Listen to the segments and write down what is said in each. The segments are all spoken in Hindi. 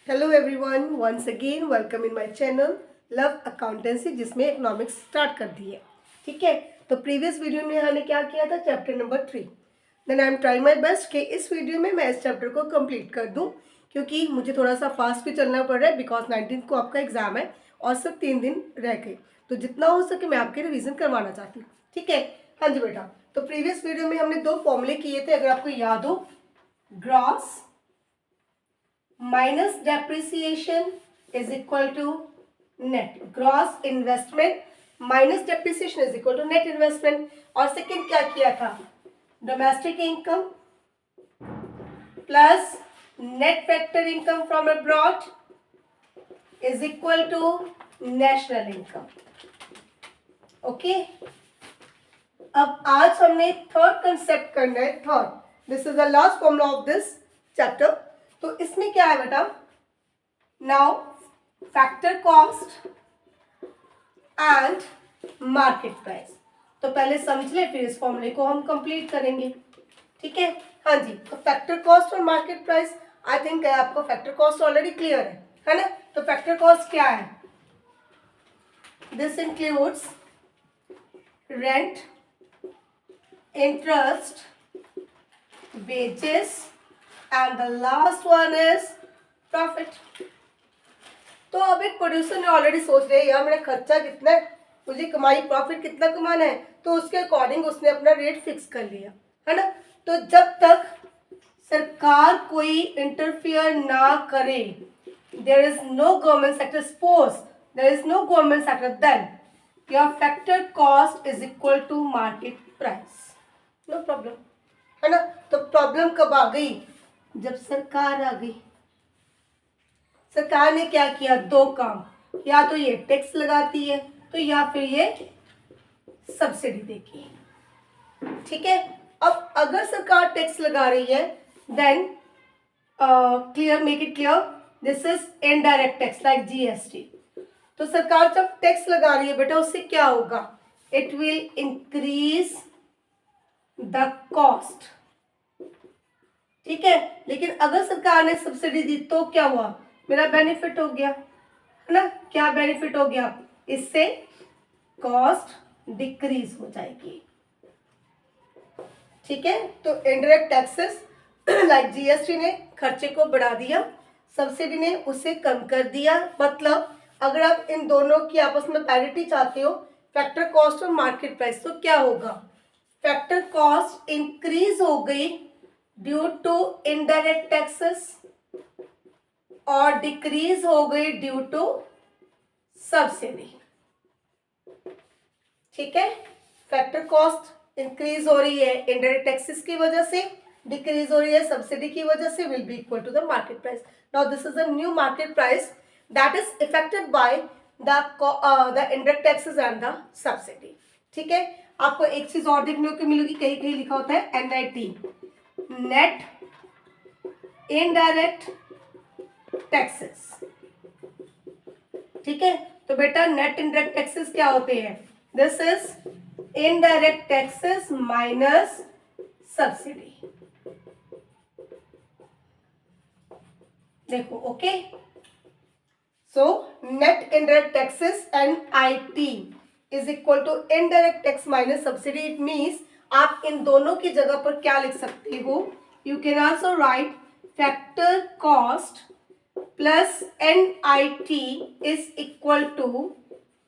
Hello everyone, once again welcome in my channel love accountancy, जिसमें इकोनॉमिक्स स्टार्ट कर दी है। ठीक है, तो प्रीवियस वीडियो में हमने क्या किया था, chapter number 3। Then I am trying my best कि इस वीडियो में मैं इस चैप्टर को कंप्लीट कर दूं, क्योंकि मुझे थोड़ा सा फास्ट भी चलना पड़ रहा है बिकॉज 19 को आपका एग्जाम है और सिर्फ 3 दिन रह गए। तो जितना हो सके मैं आपके रिविजन करवाना चाहती हूँ। ठीक है, हाँ जी बेटा। तो प्रीवियस वीडियो में हमने 2 फॉर्मूले किए थे, अगर आपको याद हो। Gross minus depreciation is equal to net, gross investment minus depreciation is equal to net investment. और सेकंड क्या किया था, domestic income plus net factor income from abroad is equal to national income. Okay, अब आज हमने थर्ड कंसेप्ट करना है। Third, this is the last formula of this chapter. तो इसमें क्या है बेटा, now factor cost and market price. तो पहले समझ ले, फिर इस फॉर्मूले को हम कंप्लीट करेंगे। ठीक है, हाँ जी। तो फैक्टर कॉस्ट और मार्केट प्राइस, आई थिंक आपको फैक्टर कॉस्ट ऑलरेडी क्लियर है ना। तो फैक्टर कॉस्ट क्या है, this includes rent, interest, wages and the last one is profit। तो अब एक प्रोड्यूसर ने ऑलरेडी सोच रहे यार मेरा खर्चा कितना है, मुझे कमाई प्रॉफिट कितना कमाना है, तो उसके अकॉर्डिंग उसने अपना रेट फिक्स कर लिया है ना। तो जब तक सरकार कोई इंटरफियर ना करे, there is no government sector, suppose there is no government sector, then your factor cost is equal to market price, no problem है ना। तो प्रॉब्लम कब आ गई, जब सरकार आ गई। सरकार ने क्या किया, 2 काम, या तो ये टैक्स लगाती है तो या फिर ये सब्सिडी देगी। ठीक है, अब अगर सरकार टैक्स लगा रही है, then clear, make it clear, this is indirect tax like GST. तो सरकार जब टैक्स लगा रही है बेटा, उससे क्या होगा, it will increase the cost. ठीक है, लेकिन अगर सरकार ने सब्सिडी दी तो क्या हुआ, मेरा बेनिफिट हो गया है ना। क्या बेनिफिट हो गया, इससे कॉस्ट डिक्रीज हो जाएगी। ठीक है, तो इनडायरेक्ट टैक्सेस लाइक जीएसटी ने खर्चे को बढ़ा दिया, सब्सिडी ने उसे कम कर दिया। मतलब अगर आप इन दोनों की आपस में पैरिटी चाहते हो, फैक्टर कॉस्ट और मार्केट प्राइस, तो क्या होगा, फैक्टर कॉस्ट इंक्रीज हो गई ड्यू टू इनडायरेक्ट टैक्सेस और डिक्रीज हो गई ड्यू टू सब्सिडी। ठीक है, फैक्टर कॉस्ट इंक्रीज हो रही है इनडायरेक्ट टैक्सेस की वजह से, डिक्रीज हो रही है सब्सिडी की वजह से, will be equal to the market price. Now this is the new market price that is affected by the indirect taxes and the subsidy. ठीक है, आपको एक चीज और देखने को मिलेगी, कहीं कहीं लिखा होता है एनआईटी, नेट इनडायरेक्ट टैक्सेस। ठीक है, तो बेटा नेट इनडायरेक्ट टैक्सेस क्या होते हैं, this is indirect taxes minus subsidy. देखो, okay, so net indirect taxes NIT is equal to indirect tax minus subsidy. It means आप इन दोनों की जगह पर क्या लिख सकते हो, you can also write factor cost plus NIT is equal to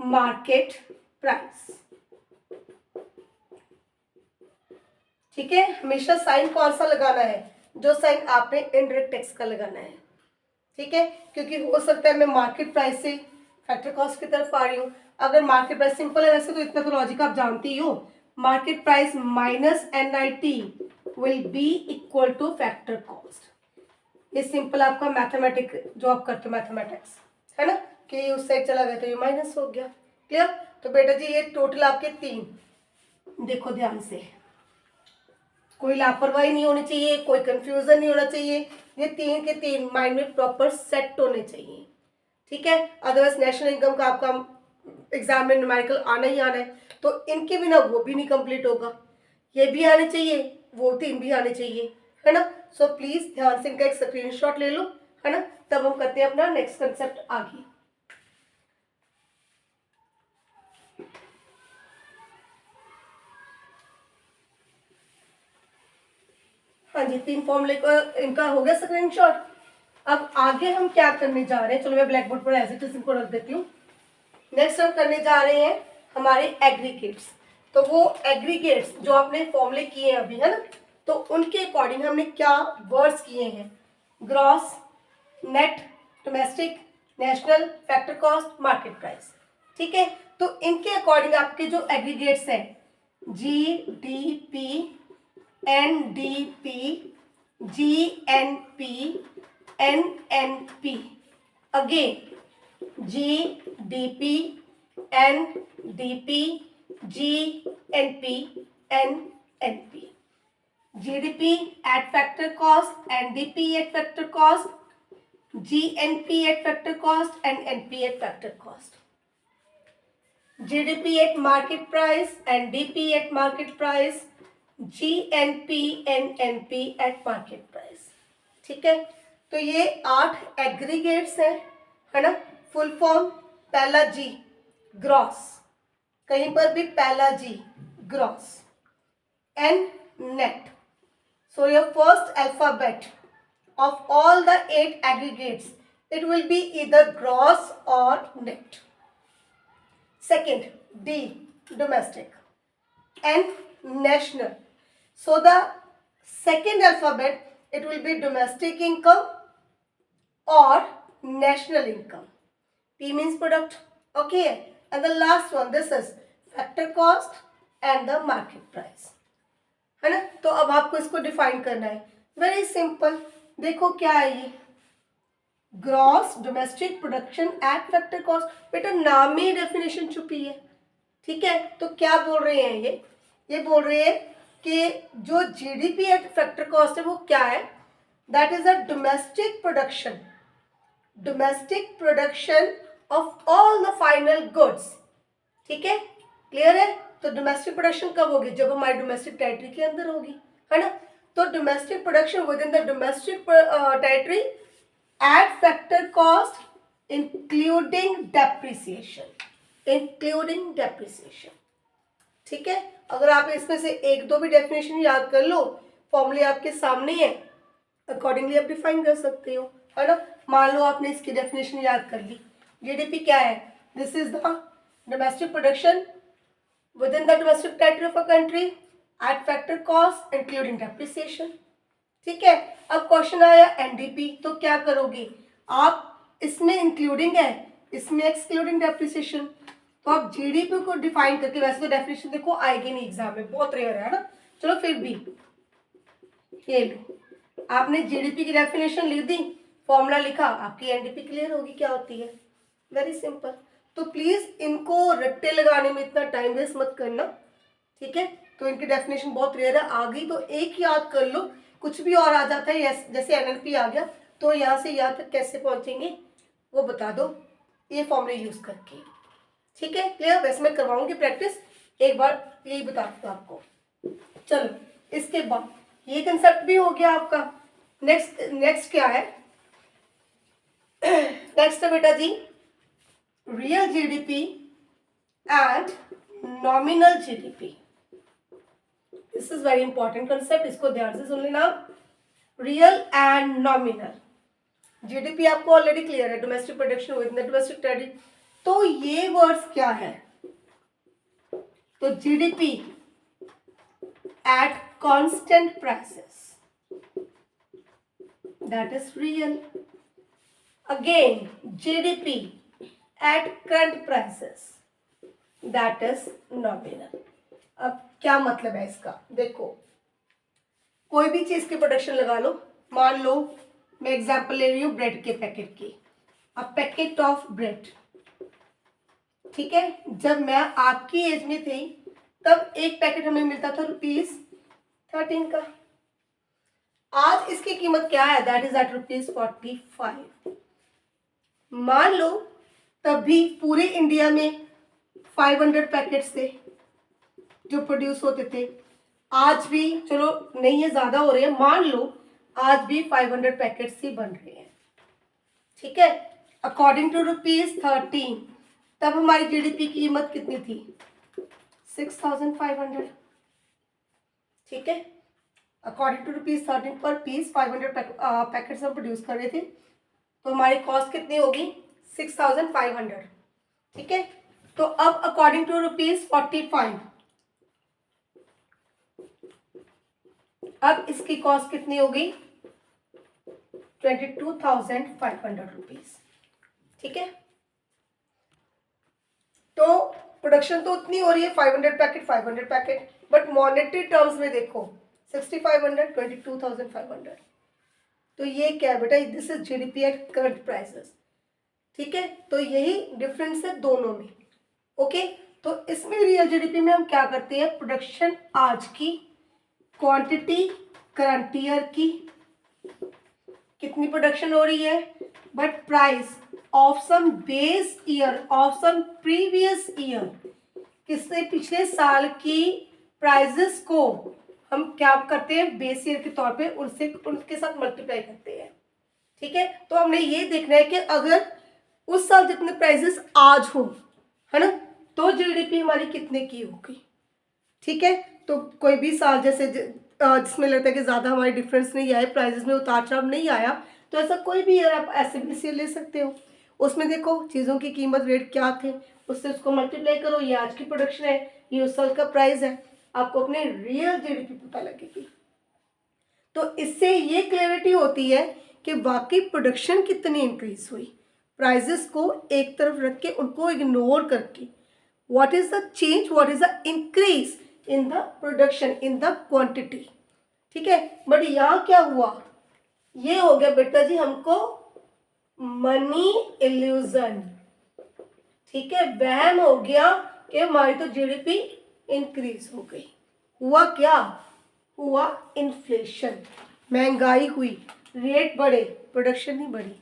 market price. ठीक है, हमेशा साइन कौन सा लगाना है, जो साइन आपने इनडायरेक्ट टैक्स का लगाना है। ठीक है, क्योंकि हो सकता है मैं मार्केट प्राइस से फैक्टर कॉस्ट की तरफ आ रही हूँ। अगर मार्केट प्राइस सिंपल है, वैसे तो इतना तो लॉजिक आप जानती ही हो, market price minus NIT will be equal two factor cost. ये सिंपल आपका मैथमेटिक जो आप करते हो मैथमेटिक्स है ना, कि उस साइड चला गया तो ये माइनस हो गया। क्लियर, तो बेटा जी ये टोटल आपके 3, देखो ध्यान से, कोई लापरवाही नहीं होनी चाहिए, कोई कंफ्यूजन नहीं होना चाहिए, ये 3 के 3 माइंड में प्रॉपर सेट होने चाहिए। ठीक है, अदरवाइज नेशनल इनकम का आपका एग्जाम में न्यूमेरिकल आना ही आना है, तो इनके बिना वो भी नहीं कंप्लीट होगा, ये भी आने चाहिए, वो 3 भी आने चाहिए, है ना। सो प्लीज ध्यान से इनका एक स्क्रीनशॉट ले लो, है ना। तब हम करते हैं अपना नेक्स्ट कंसेप्ट आगे। हाँ जी, 3 फॉर्मूले का इनका हो गया स्क्रीनशॉट। अब आगे हम क्या करने जा रहे हैं, चलो मैं ब्लैक बोर्ड पर एज इट इज इनको रख देती हूँ। नेक्स्ट हम करने जा रहे हैं हमारे एग्रीगेट्स। तो वो एग्रीगेट्स जो आपने फॉर्मूले किए हैं अभी, है ना, तो उनके अकॉर्डिंग हमने क्या वर्ड्स किए हैं, gross, net, domestic, national, factor cost, market price. ठीक है, तो इनके अकॉर्डिंग आपके जो एग्रीगेट्स हैं, GDP, NDP, GNP, NNP, again GDP, NDP, GNP, NNP. GDP at factor cost, NDP at factor cost, GNP at factor cost, and NP at factor cost. GDP at market price, NDP at market price, GNP and NP at market price. ठीक है, तो ये 8 एग्रीगेट्स हैं, है ना। फुल फॉर्म, पहला G ग्रॉस, कहीं पर भी पहला G gross, N net. So your first alphabet of all the 8 aggregates, it will be either gross or net. Second, D domestic, N national. So the second alphabet, it will be domestic income or national income. P means product. Okay, and the last one, this is factor cost and the market price, है ना। तो अब आपको इसको डिफाइन करना है, वेरी सिंपल। देखो क्या है ये, gross domestic production at factor cost. बेटा नाम में ही डेफिनेशन छुपी है, ठीक है। तो क्या बोल रहे हैं ये बोल रहे हैं कि जो जीडीपी एट फैक्टर कॉस्ट है वो क्या है, that is a domestic production of all the final goods. ठीक है, क्लियर है। तो डोमेस्टिक प्रोडक्शन कब होगी, जब हमारी डोमेस्टिक टेरिटरी के अंदर होगी, है ना। तो domestic production with in the domestic territory eight factor cost including depreciation, ठीक है। अगर आप इसमें से एक दो भी डेफिनेशन याद कर लो, फॉर्मूले आपके सामने है, अकॉर्डिंगली आप डिफाइन कर सकते हो, है ना। मान लो आपने इसकी डेफिनेशन याद कर ली, जीडीपी क्या है, this is the domestic production within the domestic territory of a country at factor cost including depreciation. ठीक है, अब क्वेश्चन आया एनडीपी, तो क्या करोगे आप, इसमें इंक्लूडिंग है, इसमें एक्सक्लूडिंग डेप्रिसिएशन। तो आप जीडीपी को डिफाइन करके, वैसे तो डेफिनेशन देखो आएगी नहीं एग्जाम में, बहुत रेयर है ना, चलो फिर भी ये लो, आपने जीडीपी की डेफिनेशन लिख दी, फॉर्मूला लिखा, आपकी एनडीपी क्लियर होगी क्या होती है, वेरी सिंपल। तो प्लीज इनको रट्टे लगाने में इतना टाइम वेस्ट मत करना, ठीक है। तो इनकी डेफिनेशन बहुत रेयर है, आ गई तो एक याद कर लो, कुछ भी और आ जाता है, जैसे एनएलपी आ गया, तो यहाँ से यहाँ तक कैसे पहुंचेंगे वो बता दो ये फॉर्मूले यूज करके, ठीक है, क्लियर। वैसे मैं करवाऊंगी प्रैक्टिस, एक बार यही बता दूँ आपको। चलो इसके बाद ये कंसेप्ट भी हो गया आपका। नेक्स्ट क्या है, नेक्स्ट है बेटा जी real GDP and nominal GDP. This is very important concept, इसको ध्यान से सुन लेना। Real and nominal GDP आपको ऑलरेडी क्लियर है, domestic production with in the domestic territory. तो ये वर्ड्स क्या है, तो GDP at constant prices, that is real. Again GDP at current prices, that is nominal. अब क्या मतलब है इसका, देखो कोई भी चीज की प्रोडक्शन लगा लो, मान लो मैं एग्जांपल ले रही हूँ ब्रेड के पैकेट की, अ पैकेट ऑफ ब्रेड, ठीक है। जब मैं आपकी एज में थी तब एक पैकेट हमें मिलता था ₹13 का, आज इसकी कीमत क्या है, दैट इज एट ₹45। मान लो तभी पूरे इंडिया में 500 पैकेट्स थे जो प्रोड्यूस होते थे, आज भी चलो नहीं है, ज़्यादा हो रहे हैं, मान लो आज भी 500 पैकेट्स ही बन रहे हैं, ठीक है, अकॉर्डिंग टू ₹13, तब हमारी जीडीपी की कीमत कितनी थी? 6,500। ठीक है, अकॉर्डिंग टू ₹13 पर पीस 500 पैकेट्स हम प्रोड्यूस कर रहे थे, तो हमारी कॉस्ट कितनी होगी? 6,500। ठीक है, तो अब अकॉर्डिंग टू ₹45, अब इसकी कॉस्ट कितनी होगी? 22,500 रुपीज। ठीक है, तो प्रोडक्शन तो उतनी हो रही है 500 पैकेट, बट मॉनेटरी टर्म्स में देखो 6,500, 22,500, तो ये क्या है बेटा? This is GDP at current prices. ठीक है, तो यही डिफरेंस है दोनों में। ओके, तो इसमें रियल जीडीपी में हम क्या करते हैं? प्रोडक्शन आज की, क्वांटिटी करंट ईयर की, कितनी प्रोडक्शन हो रही है, but price of some base year, of some previous year, किससे? पिछले साल की प्राइजेस को हम क्या करते हैं? बेस ईयर के तौर पे उनके साथ मल्टीप्लाई करते हैं। ठीक है, तो हमने ये देखना है कि अगर उस साल जितने प्राइजेस आज हो, है ना, तो जीडीपी हमारी कितने की होगी। ठीक है, तो कोई भी साल जैसे जिसमें लगता है कि ज़्यादा हमारी डिफरेंस नहीं आए, प्राइजेस में उतार चढ़ाव नहीं आया, तो ऐसा कोई भी ईयर आप ऐसे भी ले सकते हो। उसमें देखो चीज़ों की कीमत रेट क्या थे, उससे उसको मल्टीप्लाई करो, ये आज की प्रोडक्शन है, ये उस साल का प्राइस है, आपको अपने रियल जीडीपी पता लगेगी। तो इससे ये क्लैरिटी होती है कि वाकई प्रोडक्शन कितनी इंक्रीज हुई। प्राइजेस को एक तरफ रख के, उनको इग्नोर करके, what is the change, what is the increase in the production, in the quantity. ठीक है, बट यहाँ क्या हुआ? ये हो गया बेटा जी हमको मनी इल्यूजन। ठीक है, वहम हो गया कि हमारी तो जीडीपी इंक्रीज हो गई। हुआ क्या? हुआ इन्फ्लेशन, महंगाई हुई, रेट बढ़े, प्रोडक्शन नहीं बढ़ी।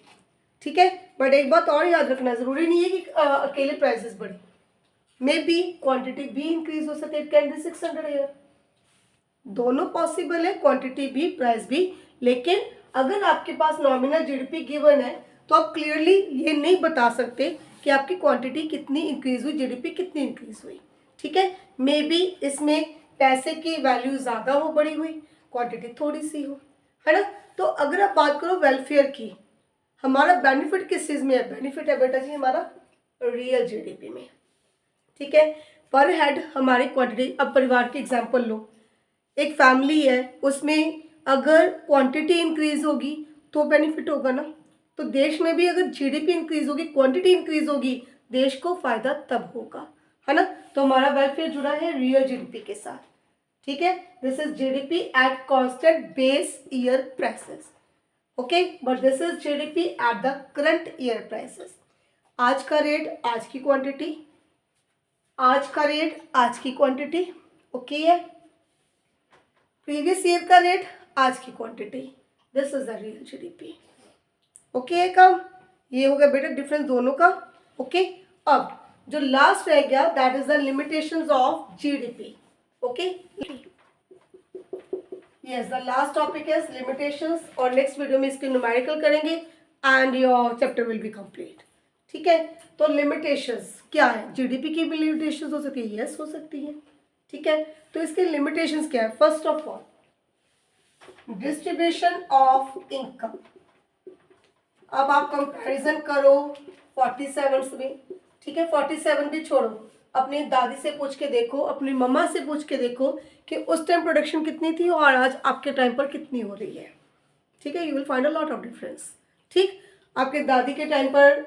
ठीक है, बट एक बात और याद रखना, जरूरी नहीं है कि अकेले प्राइसेस बढ़े, मे बी क्वांटिटी भी इंक्रीज हो सके, इट कैन बी 600 ईयर, दोनों पॉसिबल है, क्वांटिटी भी प्राइस भी। लेकिन अगर आपके पास नॉमिनल जीडीपी गिवन है तो आप क्लियरली ये नहीं बता सकते कि आपकी क्वांटिटी कितनी इंक्रीज हुई, जीडीपी कितनी इंक्रीज हुई। ठीक है, मे बी इसमें पैसे की वैल्यू ज़्यादा हो, बढ़ी हुई, क्वांटिटी थोड़ी सी हो, है ना। तो अगर आप बात करो वेलफेयर की, हमारा बेनिफिट किस चीज़ में है? बेनिफिट है बेटा जी हमारा रियल जीडीपी में। ठीक है, पर हेड हमारी क्वांटिटी, अब परिवार की एग्जांपल लो, एक फैमिली है, उसमें अगर क्वांटिटी इंक्रीज होगी तो बेनिफिट होगा ना। तो देश में भी अगर जीडीपी इंक्रीज होगी, क्वांटिटी इंक्रीज होगी, देश को फायदा तब होगा, है ना। तो हमारा वेलफेयर जुड़ा है रियल जीडीपी के साथ। ठीक है, this is GDP at constant base year prices. Okay, but this is GDP at the current year prices. आज का रेट, आज की क्वांटिटी, आज का रेट, आज की क्वांटिटी, ओके है। प्रीवियस ईयर का रेट, आज की quantity, this is the real GDP. Okay है काम, ये हो गया बेटा डिफरेंस दोनों का। ओके, अब जो लास्ट रह गया that is the limitations of GDP. Okay, yes, the last topic is limitations, और नेक्स्ट वीडियो में इसके न्यूमेरिकल करेंगे and your chapter will be complete. ठीक है, तो लिमिटेशंस क्या है? जीडीपी की भी लिमिटेशंस हो सकती है, यस हो सकती है। ठीक है, तो इसके लिमिटेशंस क्या है? First of all distribution of income. अब आप कंपैरिजन करो 47 में। ठीक है, 47 भी छोड़ो, अपनी दादी से पूछ के देखो, अपनी मम्मा से पूछ के देखो कि उस टाइम प्रोडक्शन कितनी थी और आज आपके टाइम पर कितनी हो रही है। ठीक है, you will find a lot of difference. ठीक, आपके दादी के टाइम पर